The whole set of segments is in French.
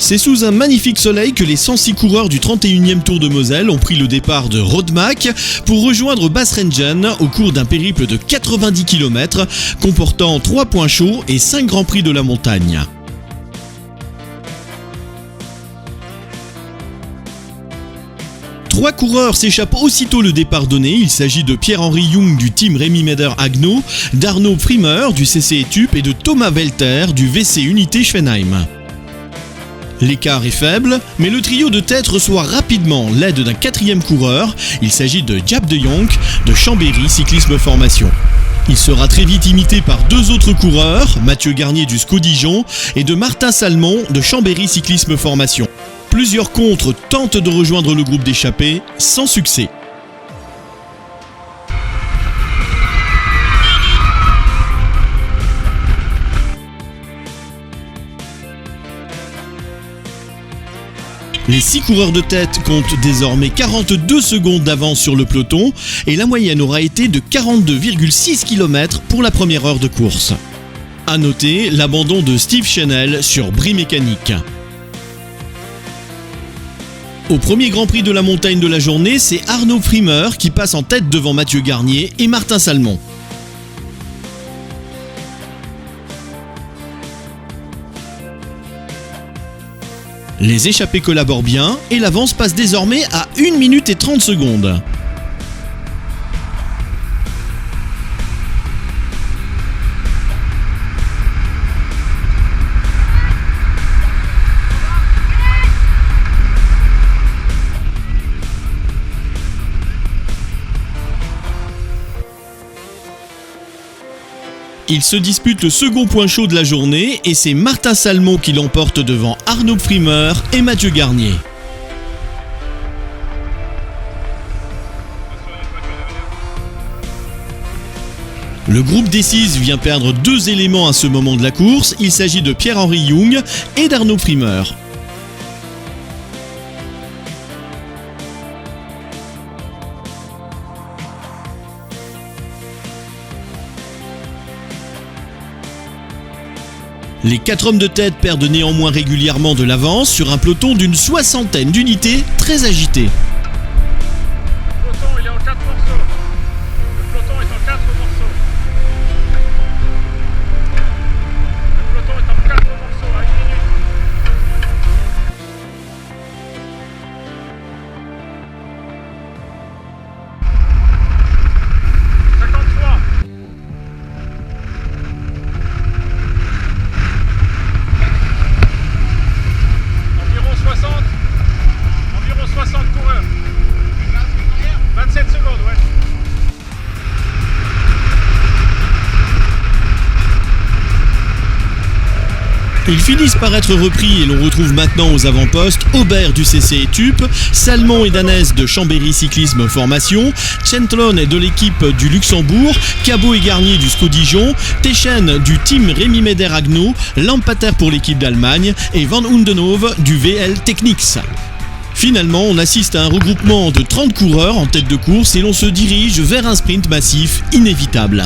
C'est sous un magnifique soleil que les 106 coureurs du 31e Tour de Moselle ont pris le départ de Rodemack pour rejoindre Basrengen au cours d'un périple de 90 km comportant 3 points chauds et 5 grands prix de la montagne. Trois coureurs s'échappent aussitôt le départ donné. Il s'agit de Pierre-Henri Jung du team Rémi Meder-Agno, d'Arnaud Frimer du CC Etup et de Thomas Welter du VC Unité Schwenheim. L'écart est faible, mais le trio de tête reçoit rapidement l'aide d'un quatrième coureur. Il s'agit de Jaap de Jonk de Chambéry Cyclisme Formation. Il sera très vite imité par deux autres coureurs, Mathieu Garnier du SCO Dijon et de Martin Salmon de Chambéry Cyclisme Formation. Plusieurs contres tentent de rejoindre le groupe d'échappés, sans succès. Les 6 coureurs de tête comptent désormais 42 secondes d'avance sur le peloton et la moyenne aura été de 42,6 km pour la première heure de course. A noter l'abandon de Steve Chenel sur bris mécanique. Au premier Grand Prix de la montagne de la journée, c'est Arnaud Frimer qui passe en tête devant Mathieu Garnier et Martin Salmon. Les échappés collaborent bien et l'avance passe désormais à 1 minute et 30 secondes. Il se dispute le second point chaud de la journée et c'est Martin Salmon qui l'emporte devant Arnaud Frimer et Mathieu Garnier. Le groupe D6 vient perdre 2 éléments à ce moment de la course. Il s'agit de Pierre-Henri Jung et d'Arnaud Frimer. Les 4 hommes de tête perdent néanmoins régulièrement de l'avance sur un peloton d'une 60aine d'unités très agité. Le peloton il est en 4 morceaux. Le peloton est en 4 morceaux. Le peloton est en 4 morceaux à 1 minute. Environ 60 coureurs. 27 secondes, ouais. Ils finissent par être repris et l'on retrouve maintenant aux avant-postes Aubert du CC Etup, Salmon et Danès de Chambéry Cyclisme Formation, Chentlon de l'équipe du Luxembourg, Cabot et Garnier du SCO Dijon, Techen du team Rémi Meder-Agno, Lampater pour l'équipe d'Allemagne et Van Hundenhove du VL Technics. Finalement, on assiste à un regroupement de 30 coureurs en tête de course et l'on se dirige vers un sprint massif inévitable.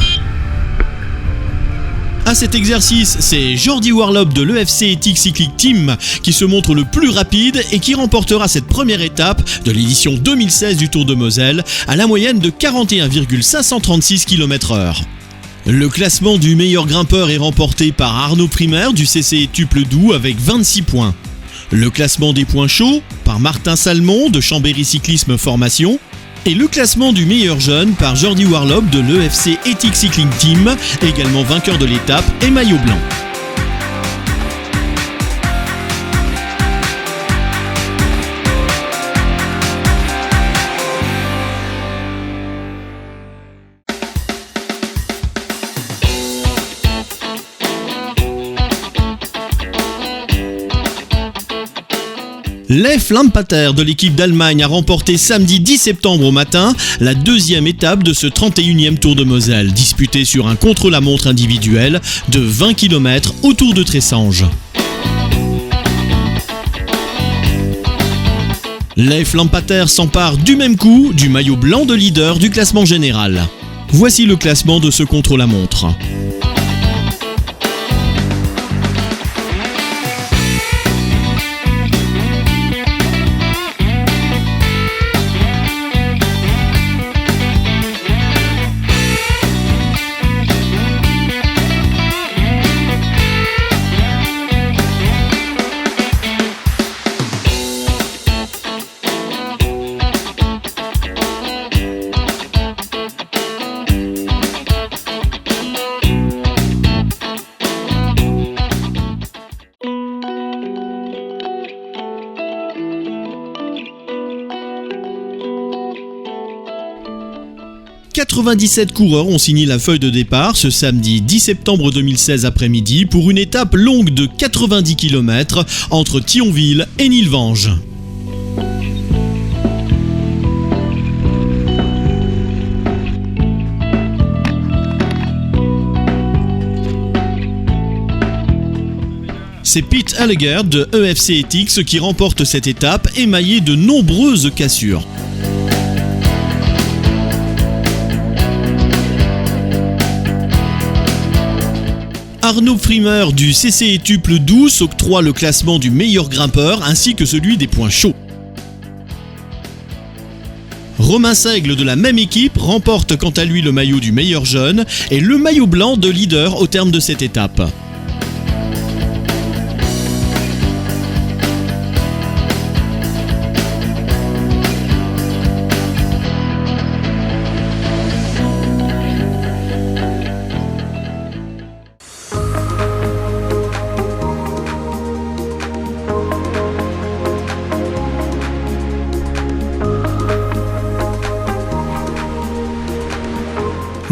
À cet exercice, c'est Jordi Warlop de l'EFC Ethics Cycling Team qui se montre le plus rapide et qui remportera cette première étape de l'édition 2016 du Tour de Moselle à la moyenne de 41,536 km/h. Le classement du meilleur grimpeur est remporté par Arnaud Frimer du CC Etup Le Doubs avec 26 points. Le classement des points chauds par Martin Salmon de Chambéry Cyclisme Formation. Et le classement du meilleur jeune par Jordi Warlop de l'EFC Ethics Cycling Team, également vainqueur de l'étape et maillot blanc. Leif Lampater de l'équipe d'Allemagne a remporté samedi 10 septembre au matin la deuxième étape de ce 31e Tour de Moselle, disputé sur un contre-la-montre individuel de 20 km autour de Tressange. Leif Lampater s'empare du même coup du maillot blanc de leader du classement général. Voici le classement de ce contre-la-montre. 97 coureurs ont signé la feuille de départ ce samedi 10 septembre 2016 après-midi pour une étape longue de 90 km entre Thionville et Nilvange. C'est Pete Alleger de EFC Ethics qui remporte cette étape émaillée de nombreuses cassures. Arnaud Frimer du CC Tuple 12 octroie le classement du meilleur grimpeur ainsi que celui des points chauds. Romain Seigle de la même équipe remporte quant à lui le maillot du meilleur jeune et le maillot blanc de leader au terme de cette étape.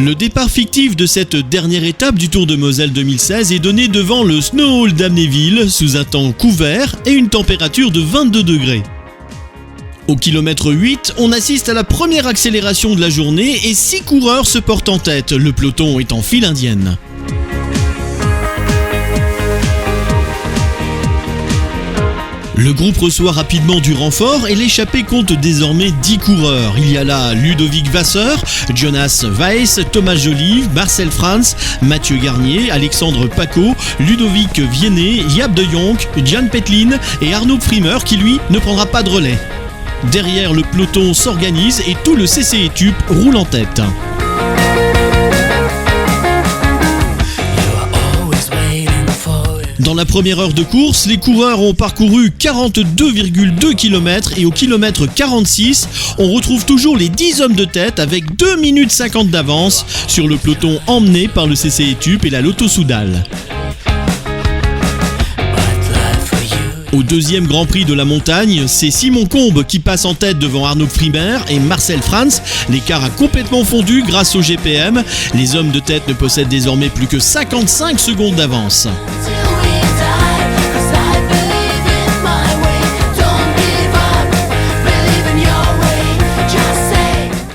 Le départ fictif de cette dernière étape du Tour de Moselle 2016 est donné devant le Snow Hall d'Amnéville sous un temps couvert et une température de 22 degrés. Au kilomètre 8, on assiste à la première accélération de la journée et 6 coureurs se portent en tête, le peloton est en file indienne. Le groupe reçoit rapidement du renfort et l'échappée compte désormais 10 coureurs. Il y a là Ludovic Vasseur, Jonas Weiss, Thomas Jolive, Marcel Frans, Mathieu Garnier, Alexandre Paco, Ludovic Viennet, Jaap de Jonck, Jan Petlin et Arnaud Frimer qui lui ne prendra pas de relais. Derrière, le peloton s'organise et tout le CC Etup roule en tête. Dans la première heure de course, les coureurs ont parcouru 42,2 km et au kilomètre 46, on retrouve toujours les 10 hommes de tête avec 2 minutes 50 d'avance sur le peloton emmené par le CC Etup et la Lotto Soudal. Au deuxième Grand Prix de la montagne, c'est Simon Combe qui passe en tête devant Arnaud Frimer et Marcel Frans. L'écart a complètement fondu grâce au GPM. Les hommes de tête ne possèdent désormais plus que 55 secondes d'avance.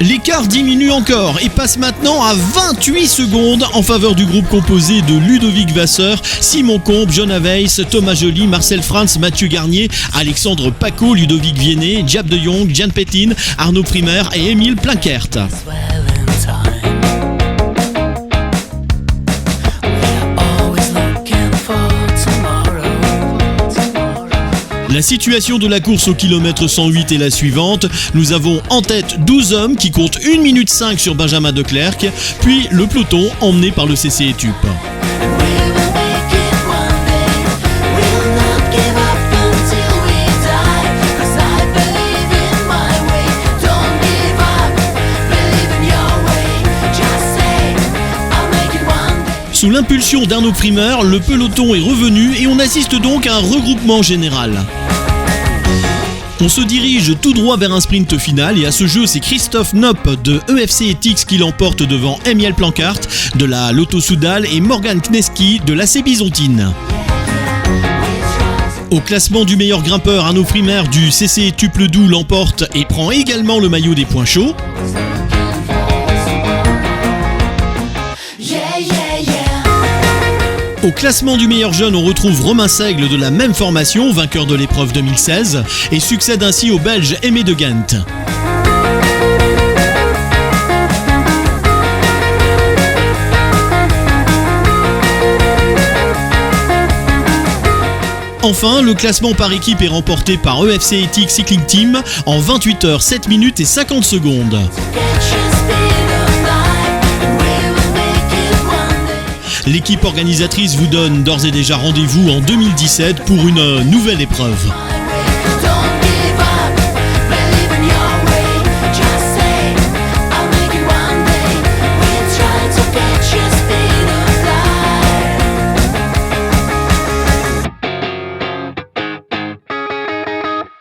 L'écart diminue encore et passe maintenant à 28 secondes en faveur du groupe composé de Ludovic Vasseur, Simon Combe, Jonas Weiss, Thomas Joly, Marcel Frans, Mathieu Garnier, Alexandre Paco, Ludovic Viennet, Jaap de Jonck, Jan Petlin, Arnaud Frimer et Émile Plinkert. La situation de la course au kilomètre 108 est la suivante. Nous avons en tête 12 hommes qui comptent 1 minute 5 sur Benjamin Declercq, puis le peloton emmené par le CC Etup. Sous l'impulsion d'Arnaud Frimer, le peloton est revenu et on assiste donc à un regroupement général. On se dirige tout droit vers un sprint final et à ce jeu, c'est Christophe Knopp de EFC Ethics qui l'emporte devant Émile Plinkert de la Lotto Soudal et Morgan Kneski de l'AC Byzantine. Au classement du meilleur grimpeur, Arnaud Frimer du CC Tuple 12 l'emporte et prend également le maillot des points chauds. Au classement du meilleur jeune, on retrouve Romain Seigle de la même formation, vainqueur de l'épreuve 2016, et succède ainsi au Belge Aimé de Ghent. Enfin, le classement par équipe est remporté par EFC Ethics Cycling Team en 28 heures, 7 minutes et 50 secondes. L'équipe organisatrice vous donne d'ores et déjà rendez-vous en 2017 pour une nouvelle épreuve.